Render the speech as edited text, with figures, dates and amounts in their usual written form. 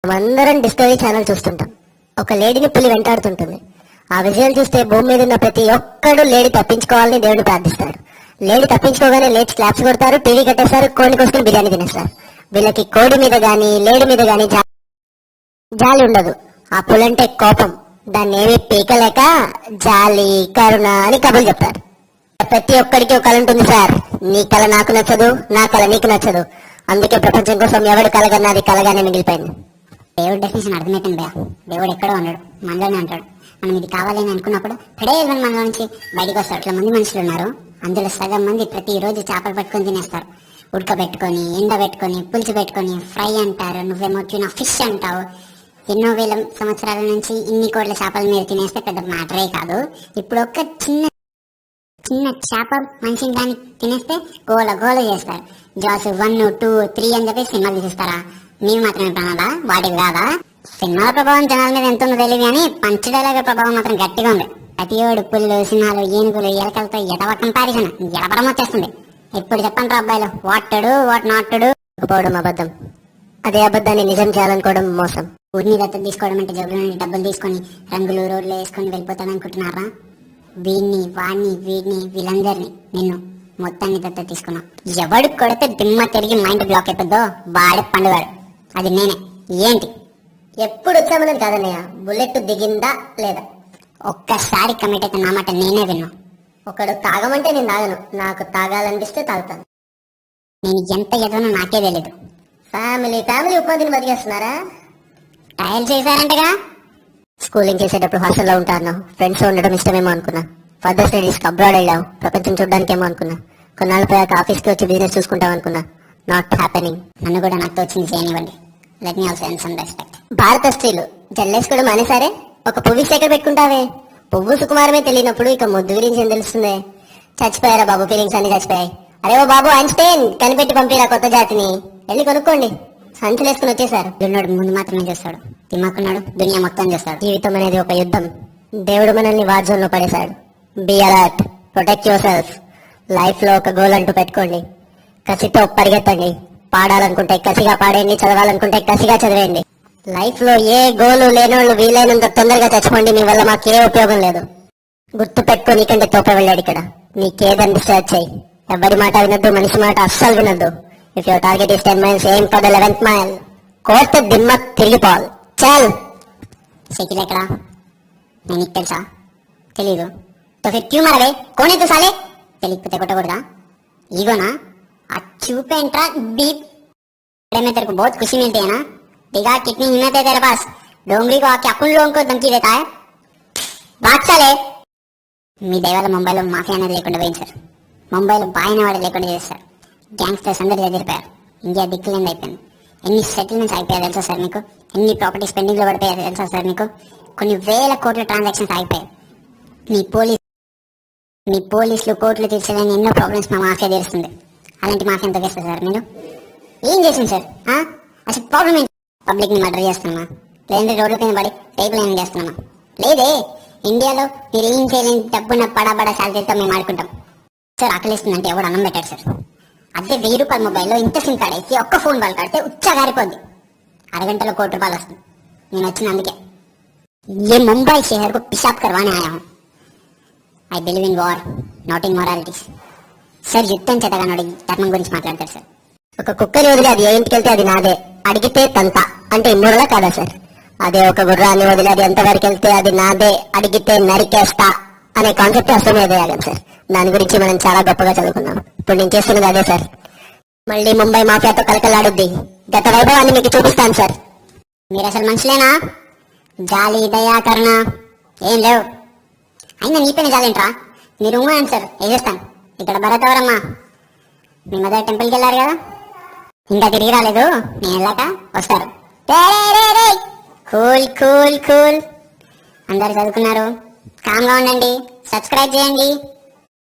అందరం discovery channel చూస్తుంటాం. ఒక లేడీని పులి వెంటాడుతుంటుంది. ఆ విజువల్ చూస్తే భూమి మీద ఉన్న ప్రతి ఒక్కడు లేడీ తప్పించుకోవాలని దేవుడిని ప్రార్థిస్తాడు. లేడీ తప్పించుకోగానే లేచి క్లాప్స్ కొడతారు, టీవీ కట్టేస్తారు, కోడిని కోసుకుని బిర్యానీ తినేస్తారు. వీళ్ళకి కోడి మీద గాని లేడీ మీద గాని జాలి ఉండదు. ఆ పులంటే కోపం. దాన్ని ఏమీ పీకలేక జాలి కరుణ అని కబులు చెప్తారు. ప్రతి ఒక్కడికి ఒక కళ ఉంటుంది సార్. నీ కళ నాకు నచ్చదు, నా కళ నీకు నచ్చదు. అందుకే ప్రపంచం కోసం ఎవడు కలగన్నా అది కలగానే మిగిలిపోయింది. దేవుడు డెఫినేషన్ అర్థమైపోయింది భయ. దేవుడు ఎక్కడో ఉన్నాడు, మనలోనే అంటాడు. మనం ఇది కావాలని అనుకున్నప్పుడు ఇక్కడే మనలో నుంచి బయటకు వస్తారు. ఇట్లా మంది మనుషులు ఉన్నారు. అందులో సగం మంది ప్రతిరోజు చేపలు పట్టుకొని తినేస్తారు. ఉడకబెట్టుకొని, ఎండబెట్టుకొని, పులుసు పెట్టుకొని, ఫ్రై అంటారు. నువ్వేమో ట్యూనా ఫిష్ అంటావు. ఎన్నో వేల సంవత్సరాల నుంచి ఇన్ని కోట్ల చేపల మీద తినేస్తే పెద్ద మ్యాటరే కాదు. ఇప్పుడు ఒక చిన్న చేప మనిషిని దాన్ని తినేస్తే గోల గోల చేస్తారు. జాస్ 1, 2, 3 అని చెప్పి సినిమాలు తీసిస్తారా? మీరు మాత్రమే ప్రాణాలా, వాటికి కాదా? సినిమాల ప్రభావం జనాల మీద ఎంత ఉందో తెలియదు కానీ పంచ్ డైలాగ్ ప్రభావం మాత్రం గట్టిగా ఉంది. ప్రతియోడు పుల్లు, సింహాలు, ఏనుగులు, ఎలకలతో ఎడవ కంపారిజన్ ఎడపడం వచ్చేస్తుంది. ఇప్పుడు చెప్పండి రా అబ్బాయిలు, వాటడు వాట్ నాటడు పోవడం అబద్ధం, అదే అబద్ధాన్ని నిజం చేయాలనుకోవడం మోసం. ఊరిని దత్తత తీసుకోవడం అంటే జబ్బుల నుండి డబ్బులు తీసుకొని రంగులు రోడ్లు వేసుకొని వెళ్ళిపోతాడనుకుంటున్నారా? వీడిని, వాడిని, వీడిని, వీళ్ళందరినీ, నిన్ను మొత్తాన్ని దత్తత తీసుకున్నాం. ఎవడు కొడితే దిమ్మ తిరిగి మైండ్ బ్లాక్ అయిపోద్దో వాడే పండుగాడు. అది నేనే. ఏంటి ఎప్పుడు వచ్చామని కాదన్నయ్య, బుల్లెట్ దిగిందా లేదా ఒక్కసారి కమిట్ అయితే నా మాట నేనే విన్నా. ఒకడు తాగమంటే నేను తాగను, నాకు తాగాలనిపిస్తే తాగుతాను. నేను ఎంత ఎదవనో నాకే తెలీదు. ఫ్యామిలీ ఉపాధిని బతికేస్తున్నారా? ట్రయల్ చేశారంటగా. స్కూలింగ్ చేసేటప్పుడు హాస్టల్లో ఉంటాను, ఫ్రెండ్స్ ఉండడం ఇష్టమేమో అనుకున్నా. ఫర్దర్ స్టడీస్కి అబ్రాడ్ వెళ్ళావు, ప్రపంచం చూడడానికేమో అనుకున్నా. కొన్నాళ్ళ పోయాక ఆఫీస్కి వచ్చి బిజినెస్ చూసుకుంటాం అనుకున్నా. Not happening. నన్ను కూడా నాకు వచ్చింది చేయనివ్వండి. Let me also earn some respect. భారత స్త్రీలు జల్లేసుకోవడం మానేసారే. ఒక పువ్వు ఎక్కడ పెట్టుకుంటావే? పువ్వు సుకుమారమే తెలియనప్పుడు ఇక ముద్దు గురించి ఏం తెలుస్తుంది? చచ్చిపోయారా బాబు, ఫీలింగ్స్ అన్ని చచ్చిపోయాయి. అరే ఓ బాబు ఐన్స్టైన్, కనిపెట్టి పంపిరా కొత్త జాతిని, వెళ్ళి కొనుక్కోండి. సంచులు వేసుకుని వచ్చేసారు. దున్నోడు ముందు మాత్రమే చేస్తాడు, తిమ్మకున్నాడు దునియా మొత్తం చేస్తాడు. జీవితం అనేది ఒక యుద్ధం. దేవుడు మనల్ని వార్ జోన్ లో పడేశాడు. Be alert, protect your self. Life లో ఒక గోల్ అంటూ పెట్టుకోండి. కసితో పరిగెత్తండి. పాడాలనుకుంటే కసిగా పాడేయండి, చదవాలనుకుంటే కసిగా చదివేయండి. లైఫ్ లో ఏ గోలు లేనోళ్ళు వీలైనంత తొందరగా చచ్చిపోండి. మీ వల్ల మాకే ఉపయోగం లేదు. గుర్తు పెట్టుకో, నీకంటే తోప వెళ్ళాడు ఇక్కడ. నీకేదని సెర్చ్ చేయి. ఎవరి మాట వినొద్దు, మనిషి మాట అస్సలు వినొద్దు. If your target is 10 miles, aim for the 11th mile. Court దిమ్మ తిరిగిపోవాలి. చాలు. సైకిల్ ఎక్కడా? నేను నీకు తెలుసా? తెలీదు. तो फिर क्यों मारा बे? कौन है तू साले? తెలియకపోతే కొట్టకూడదా? ఈగోనా? ఆ చూపేంట్రా బీప్. में तेरे को बहुत खुशी मिलती है ना? दिखा कितनी हिम्मत है तेरे पास. डोंगरी को आके अपन लोगों को धमकी देता है. बात चाले. మీ దయవల్ల ముంబైలో మాఫియా అనేది లేకుండా పోయింది సార్. ముంబైలో బాయిన వాడు లేకుండా చేస్తారు. గ్యాంగ్స్టర్స్ అందరూ ఎదిరిపోయారు. ఇండియా దిక్కులేంది అయిపోయింది. ఎన్ని సెటిల్మెంట్స్ అయిపోయాయి తెలుసా సార్ మీకు? ఎన్ని ప్రాపర్టీస్ పెండింగ్ లో పడిపోయారు తెలుసా సార్ మీకు? కొన్ని వేల కోట్ల ట్రాన్సాక్షన్స్ అయిపోయాయి. మీ పోలీసులు కోర్టులు తీర్చలేని ఎన్నో ప్రాబ్లమ్స్ మా మాఫియా తీరుస్తుంది. అలాంటి మాఫియా ఎంత చేస్తారు సార్ మీరు? ఏం చేసింది సార్? అసలు ప్రాబ్లం ఏంటి? పబ్లిక్ ని మర్డర్ చేస్తున్నామా? లేదంటే రోడ్ల కింద పడి రేపులు ఏం చేస్తున్నామా? లేదే. ఇండియాలో మీరు ఏం చేయలేని డబ్బున్న పడాబడా శాలరీతో మేము ఆడుకుంటాం సార్. ఆకలిస్తుందంటే ఎవడు అన్నం పెట్టాడు సార్. అదే 1000 రూపాయల మొబైల్లో ఇంత సిమ్ కార్డ్ వేసి ఒక్క ఫోన్ బాల్ కాడితే ఉచ్చగారిపోద్ది. అరగంటలో ₹1,00,00,000 వస్తుంది. నేను వచ్చిన అందుకే ये मुंबई शहर को पिशाब करवाने आया हूँ. I believe in war, not in moralities. Sir యుద్ధం చేతగానోడి ధర్మం గురించి మాట్లాడతారు సార్. ఒక కుక్కని వదిలి అది ఏ ఇంటికి వెళ్తే అది నాదే, అడిగితే తంత అంటే ఇమ్మూరలా కాదా సార్? అదే ఒక గుర్రాన్ని వదిలి అది ఎంతవరకు వెళ్తే అది నాదే, అడిగితే నరికేస్తా అనే కాన్సెప్ట్ అసలు అదేయాలి సార్. దాని గురించి మనం చాలా గొప్పగా చదువుకున్నాం. ఇప్పుడు నేను చేస్తున్నది అదే సార్. మళ్ళీ ముంబై మాఫియాతో కలకలాడుద్ది. గత వైభవాన్ని మీకు చూపిస్తాను సార్. మీరు అసలు మనుషులేనా? జాలి, దయా, కరుణ ఏం లేవు. అయినా నీపైన జాలేంట్రా? మీరు అని సార్ ఏం చేస్తాను. ఇక్కడ భరత్ ఎవరమ్మా? మీ మదర్ టెంపుల్కి వెళ్ళారు కదా, ఇంకా తిరిగి రాలేదు. నేను వెళ్ళాక వస్తారు. Cool cool cool. అందరు చదువుకున్నారు, కామ్గా ఉండండి, సబ్స్క్రైబ్ చేయండి.